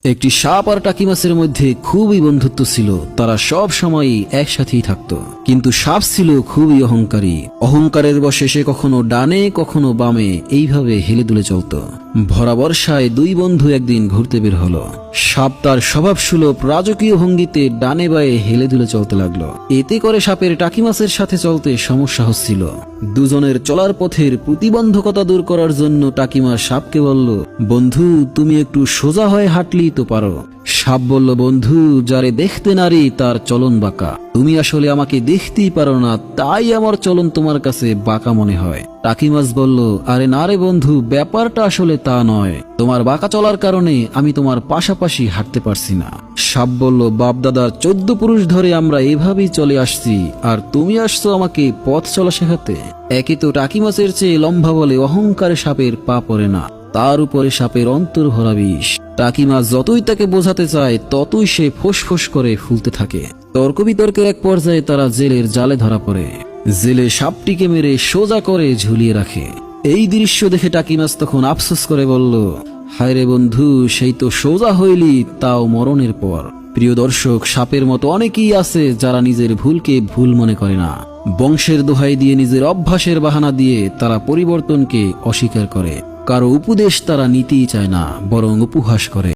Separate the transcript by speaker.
Speaker 1: একটি সাপ আর টাকি মাছের মধ্যে খুবই বন্ধুত্ব ছিল। তারা সব সময় একসাথেই থাকত। কিন্তু সাপ ছিল খুবই অহংকারী। অহংকারের বশে সে কখনো ডানে কখনো বামে এইভাবে হেলে দুলে চলত। ভরা বর্ষায় দুই বন্ধু একদিন ঘুরতে বের হলো। সাপ তার স্বভাবসুলভ রাজকীয় ভঙ্গিতে ডানে বায়ে হেলে দুলে চলতে লাগলো। এতে করে সাপের টাকি মাছের সাথে চলতে সমস্যা হচ্ছিল। দুজনের চলার পথের প্রতিবন্ধকতা দূর করার জন্য টাকিমা সাপকে বলল, বন্ধু তুমি একটু সোজা হয়ে হাঁটলি তো পারো। সাপ বলল, বন্ধু যারে দেখতে নারী তার চলন বাঁকা। তুমি আসলে আমাকে দেখতেই পারো না, তাই আমার চলন তোমার কাছে বাঁকা মনে হয়। টাকি মাছ বলল, আরে না রে বন্ধু, ব্যাপারটা আসলে তা নয়। তোমার বাঁকা চলার কারণে আমি তোমার পাশাপাশি হাঁটতে পারছি না। সাপ বলল, বাপদাদার 14 পুরুষ ধরে আমরা এভাবেই চলে আসছি, আর তুমি আসছো আমাকে পথ চলা শেখাতে। একে তো টাকি মাছের চেয়ে লম্বা বলে অহংকারে সাপের পা পড়ে না, তার উপরে সাপের অন্তর ভরা বিষ। টাকি মাছ যতই তাকে বোঝাতে চায় ততই সে ফোঁস করে ফুলতে থাকে। তর্ক বিতর্কের এক পর্যায়ে তারা জেলের জালে ধরা পড়ে। জেলে সাপটিকে মেরে সোজা করে ঝুলিয়ে রাখে। এই দৃশ্য দেখে টাকি মাছ তখন আফসোস করে বলল, হায় রে বন্ধু, সেই তো সোজা হইলি, তাও মরণের পর। প্রিয় দর্শক, সাপের মতো অনেকেই আছে যারা নিজের ভুলকে ভুল মনে করে না। বংশের দোহাই দিয়ে নিজের অভ্যাসের বাহানা দিয়ে তারা পরিবর্তনকে অস্বীকার করে। কারো উপদেশ তারা নিতেই চায় না, বরং উপহাস করে।